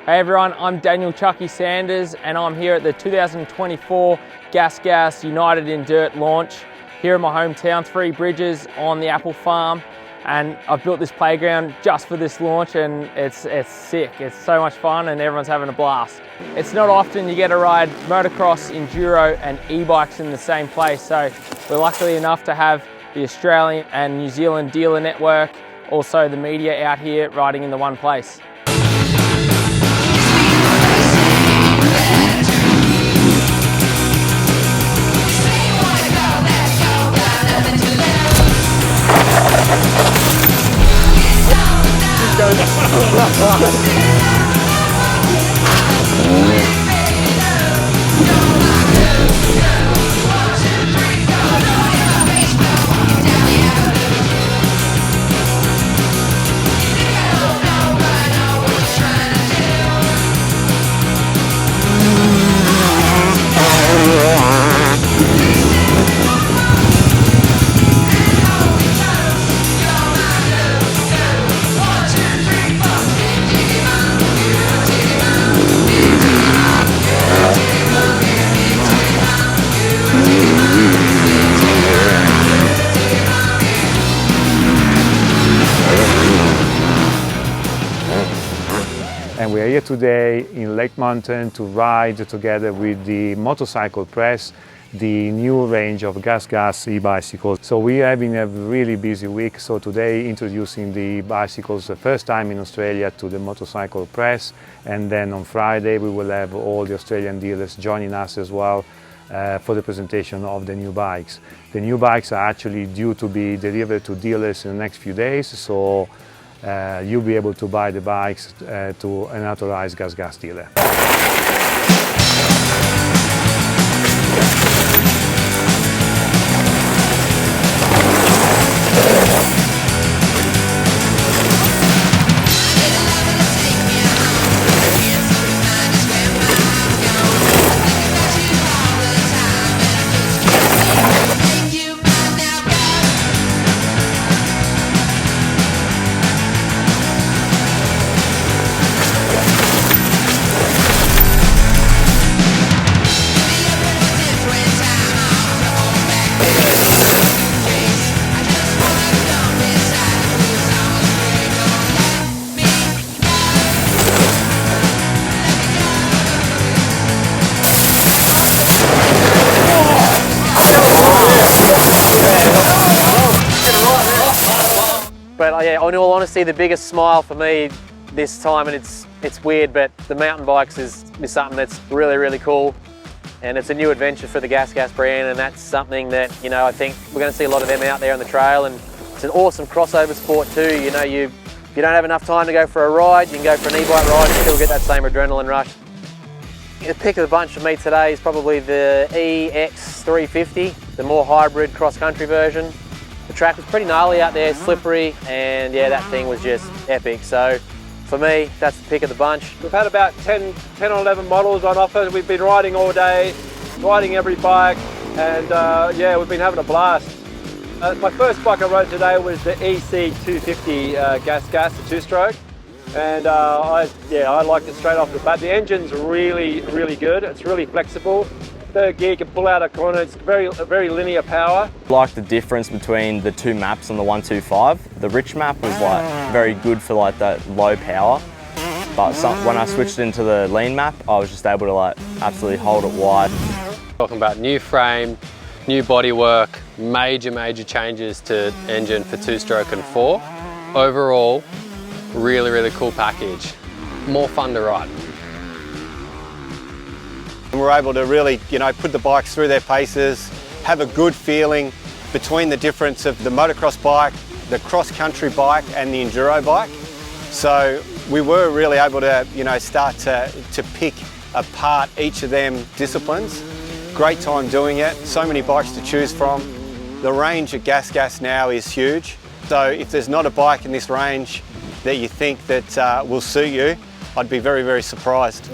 Hey everyone, I'm Daniel Chucky Sanders and I'm here at the 2024 GASGAS United in Dirt launch here in my hometown, Three Bridges on the apple farm, and I've built this playground just for this launch and it's sick. It's so much fun and everyone's having a blast. It's not often you get to ride motocross, enduro and e-bikes in the same place, so we're lucky enough to have the Australian and New Zealand dealer network, also the media out here riding in the one place. And we are here today in Lake Mountain to ride together with the Motorcycle Press, the new range of GASGAS e-bicycles. So we are having a really busy week. So today introducing the bicycles the first time in Australia to the Motorcycle Press. And then on Friday we will have all the Australian dealers joining us as well for the presentation of the new bikes. The new bikes are actually due to be delivered to dealers in the next few days. So you'll be able to buy the bikes to an authorized GASGAS dealer. But yeah, in all honesty, the biggest smile for me this time, and it's weird, but the mountain bikes is something that's really, really cool. And it's a new adventure for the GASGAS brand, and that's something that, you know, I think we're going to see a lot of them out there on the trail, and it's an awesome crossover sport too. You know, if you don't have enough time to go for a ride, you can go for an e-bike ride and still get that same adrenaline rush. The pick of the bunch for me today is probably the EX350, the more hybrid cross-country version. The track was pretty gnarly out there, slippery, and yeah, that thing was just epic. So for me, that's the pick of the bunch. We've had about 10 or 11 models on offer. We've been riding all day, riding every bike, and yeah, we've been having a blast. My first bike I rode today was the EC250 GASGAS, the two-stroke, and I liked it straight off the bat. The engine's really, really good. It's really flexible. Third gear can pull out a corner. It's very linear power. I like the difference between the two maps on the 125. The rich map was like very good for like that low power, but when I switched into the lean map, I was just able to like absolutely hold it wide. Talking about new frame, new bodywork, major changes to engine for two-stroke and four. Overall, really cool package. More fun to ride. And we're able to really, you know, put the bikes through their paces, have a good feeling between the difference of the motocross bike, the cross-country bike and the enduro bike. So we were really able to, you know, start to pick apart each of them disciplines. Great time doing it, so many bikes to choose from. The range at GASGAS now is huge. So if there's not a bike in this range that you think that will suit you, I'd be very surprised.